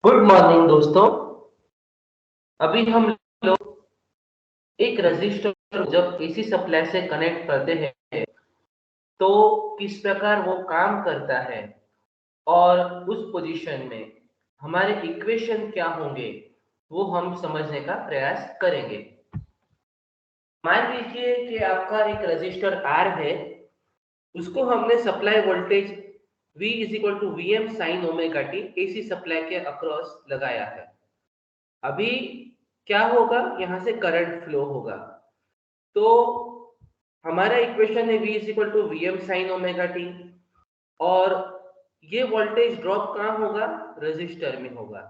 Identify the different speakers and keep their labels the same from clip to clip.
Speaker 1: Good morning दोस्तों। अभी हम लोग एक रजिस्टर जब एसी सप्लाई से कनेक्ट करते हैं तो किस प्रकार वो काम करता है और उस पोजीशन में हमारे इक्वेशन क्या होंगे वो हम समझने का प्रयास करेंगे। मान लीजिए कि आपका एक रजिस्टर आर है, उसको हमने supply voltage V is equal to V M sine omega T AC supply के अक्रॉस लगाया है। अभी क्या होगा, यहाँ से करंट फ्लो होगा। तो हमारा इक्वेशन है v is equal to V M sine omega T, और ये वोल्टेज ड्रॉप कहाँ होगा, रजिस्टर में होगा।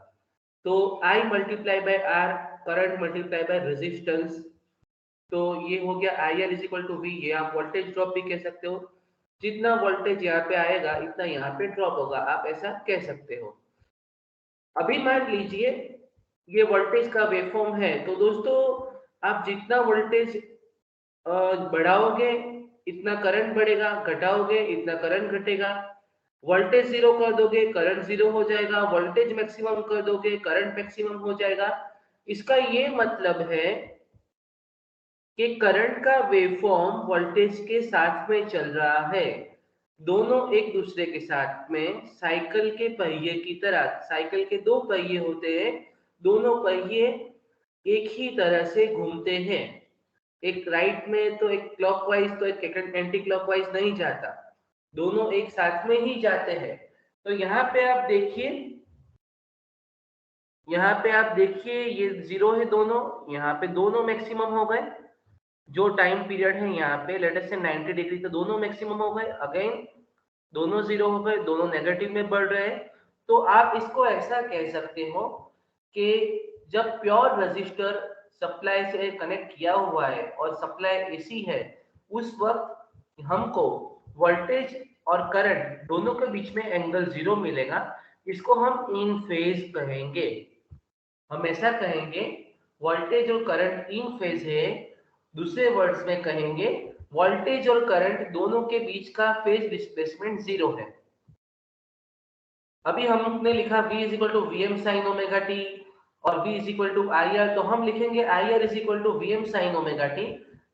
Speaker 1: तो I multiply by R, current multiply by resistance, तो ये हो गया I R is equal to V. ये आप वोल्टेज ड्रॉप भी कह सकते हो, जितना वोल्टेज यहाँ पे आएगा इतना यहाँ पे ड्रॉप होगा, आप ऐसा कह सकते हो। अभी मान लीजिए ये वोल्टेज का वेवफॉर्म है, तो दोस्तों आप जितना वोल्टेज बढ़ाओगे इतना करंट बढ़ेगा, घटाओगे इतना करंट घटेगा। वोल्टेज जीरो कर दोगे करंट जीरो हो जाएगा, वोल्टेज मैक्सिमम कर दोगे करंट मैक्सिमम हो जाएगा। इसका ये मतलब है कि करंट का वेवफॉर्म वोल्टेज के साथ में चल रहा है, दोनों एक दूसरे के साथ में साइकिल के पहिए की तरह। साइकिल के दो पहिए होते हैं, दोनों पहिए एक ही तरह से घूमते हैं, एक राइट में तो एक क्लॉकवाइज तो एक एंटी क्लॉकवाइज नहीं जाता, दोनों एक साथ में ही जाते हैं। तो यहाँ पे आप देखिए ये जीरो है दोनों, यहाँ पे दोनों मैक्सिमम हो गए। जो टाइम पीरियड है यहाँ पे लेट अस से 90 डिग्री, तो दोनों मैक्सिमम हो गए। अगेन दोनों जीरो हो गए, दोनों नेगेटिव में बढ़ रहे हैं। तो आप इसको ऐसा कह सकते हो कि जब प्योर रजिस्टर सप्लाई से कनेक्ट किया हुआ है और सप्लाई एसी है, उस वक्त हमको वोल्टेज और करंट दोनों के बीच में एंगल जीरो मिलेगा। इसको हम इन फेज कहेंगे। हम ऐसा कहेंगे वोल्टेज और करंट इन फेज है, दूसरे वर्ड्स में कहेंगे वोल्टेज और करंट दोनों के बीच का फेज डिस्प्लेसमेंट जीरो है। अभी हमने लिखा v is equal to V M sine omega T और v is equal to I R, तो हम लिखेंगे I R is equal to V M sine omega T.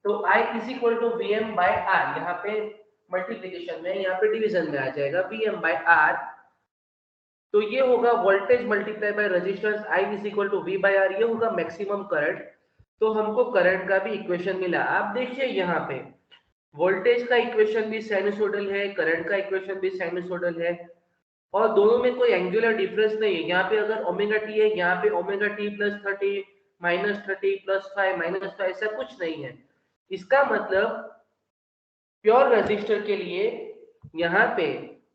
Speaker 1: तो I is equal to V M by R, यहाँ पे multiplication में, यहाँ पे डिवीजन में आ जाएगा वी एम बाय आर। तो ये होगा voltage multiply by resistance I is equal to V by R, ये होगा मैक्सिमम करंट। तो हमको करंट का भी इक्वेशन मिला। आप देखिए यहाँ पे वोल्टेज का इक्वेशन भी साइनसोइडल है, करंट का इक्वेशन भी साइनसोइडल है, और दोनों में कोई एंगुलर डिफरेंस नहीं है। यहाँ पे अगर ओमेगा टी है, यहाँ पे omega T plus 30 minus 30 plus 5 minus 5, ऐसा कुछ नहीं है। इसका मतलब प्योर रेजिस्टर के लिए यहाँ पे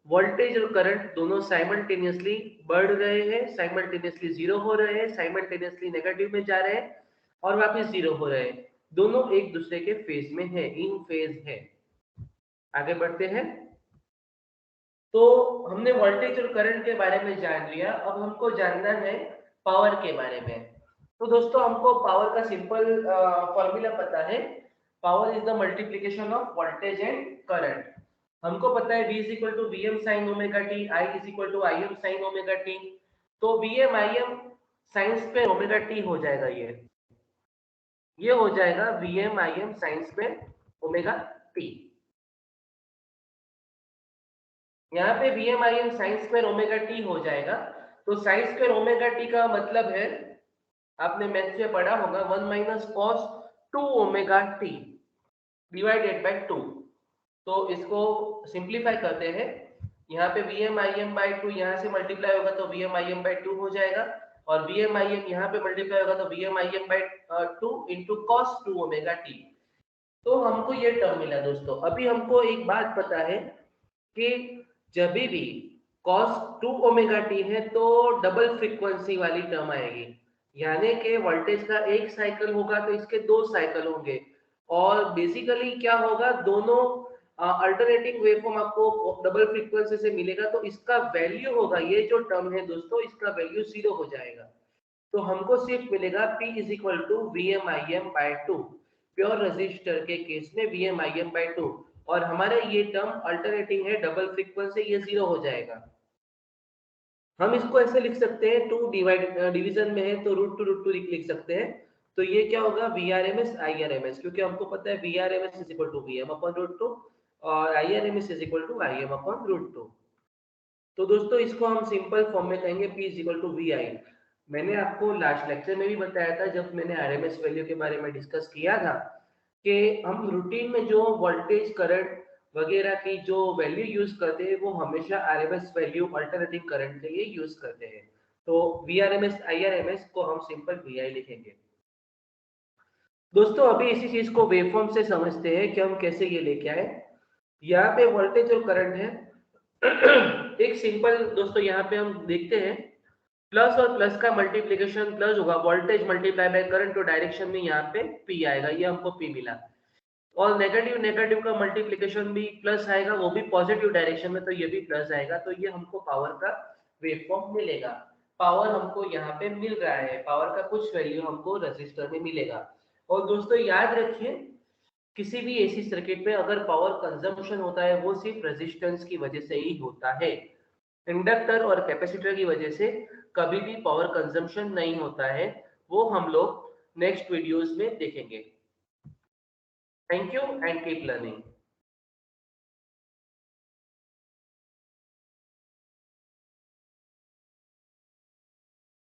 Speaker 1: वोल्टेज और करंट दोनों साइमल्टेनियसली बढ़ रहे हैं, साइमल्टेनियसली जीरो हो रहे हैं, साइमल्टेनियसली नेगेटिव में जा रहे हैं और वापस जीरो हो रहे हैं। दोनों एक दूसरे के फेज में है, इन फेज है। आगे बढ़ते हैं। तो हमने वोल्टेज और करंट के बारे में जान लिया, अब हमको जानना है पावर के बारे में। तो दोस्तों हमको पावर का सिंपल फॉर्मूला पता है। Power is the multiplication of voltage and current. हमको पता है v is equal to V M sine omega T, i is equal to I M sine omega T. तो V M I M sine square omega T हो जाएगा, ये हो जाएगा V M I M sine square omega T. यहाँ पे V M I M sine square omega T हो जाएगा। तो साइन स्क्वायर ओमेगा टी का मतलब है, आपने मैथ में पढ़ा होगा, 1 minus cos 2 omega T divided by 2। तो इसको सिंप्लीफाई करते हैं। यहाँ पे V M I M by two यहाँ से मल्टीप्लाई होगा तो V M I M by two हो जाएगा, और वी एम आई एम यहाँ पे मल्टीप्लाई होगा तो V M I M by two into cos 2 omega T. तो हमको ये टर्म मिला दोस्तों। अभी हमको एक बात पता है कि जब भी cos 2 ओमेगा टी है तो डबल फ्रीक्वेंसी वाली टर्म आएगी, यानी कि वोल्टेज का एक साइकिल होगा तो इसके दो साइकिल होंगे, और बेसिकली क्या होगा, दोनों अल्टरनेटिंग वेवफॉर्म आपको डबल फ्रीक्वेंसी से मिलेगा। तो इसका वैल्यू होगा, ये जो टर्म है दोस्तों, इसका वैल्यू जीरो हो जाएगा। तो हमको सिर्फ मिलेगा P is equal to V M I M by two, pure resistor के केस में V M I M by two, और हमारा ये टर्म अल्टरनेटिंग है डबल फ्रीक्वेंसी, ये जीरो हो जाएगा। हम इसको ऐसे लिख सकते हैं, टू डिवाइड डिवीजन में है तो रूट टू लिख सकते हैं। तो ये क्या होगा, VRMS IRMS, क्योंकि हमको पता है VRMS is equal to VM upon root two और IRMS is equal to IM upon root two. तो दोस्तों इसको हम सिंपल फॉर्म में कहेंगे P is equal to VI। मैंने आपको लास्ट लेक्चर में भी बताया था जब मैंने RMS वैल्यू के बारे में डिस्कस किया था कि हम रूटीन में जो वोल्टेज करंट वगैरह की जो वैल्यू यूज करते हैं वो हमेशा RMS वैल्यू अल्टरनेटिंग करंट के लिए यूज करते हैं। तो VRMS IRMS को हम सिंपल VI लिखेंगे। दोस्तों अभी इसी चीज को वेवफॉर्म से समझते हैं कि हम कैसे ये लेके आए। यहाँ पे वोल्टेज और करंट है। एक सिंपल दोस्तों यहाँ पे हम देखते हैं, प्लस और प्लस का मल्टीप्लीकेशन प्लस होगा, वोल्टेज मल्टीप्लाई बाय करंट, तो डायरेक्शन में यहाँ पे P आएगा, ये हमको P मिला। और नेगेटिव नेगेटिव का मल्टीप्लीकेशन भी प्लस आएगा, वो भी पॉजिटिव डायरेक्शन में, तो ये भी प्लस आएगा, तो ये हमको पावर का वेवफॉर्म मिलेगा। पावर हमको यहाँ पे मिल रहा है, पावर का कुछ वैल्यू हमको रजिस्टर में मिलेगा। और दोस्तों याद रखिए, किसी भी एसी सर्किट में अगर पावर कंजम्पशन होता है वो सिर्फ रेजिस्टेंस की वजह से ही होता है। इंडक्टर और कैपेसिटर की वजह से कभी भी पावर कंजम्पशन नहीं होता है, वो हम लोग नेक्स्ट वीडियोस में देखेंगे। Thank you and keep learning.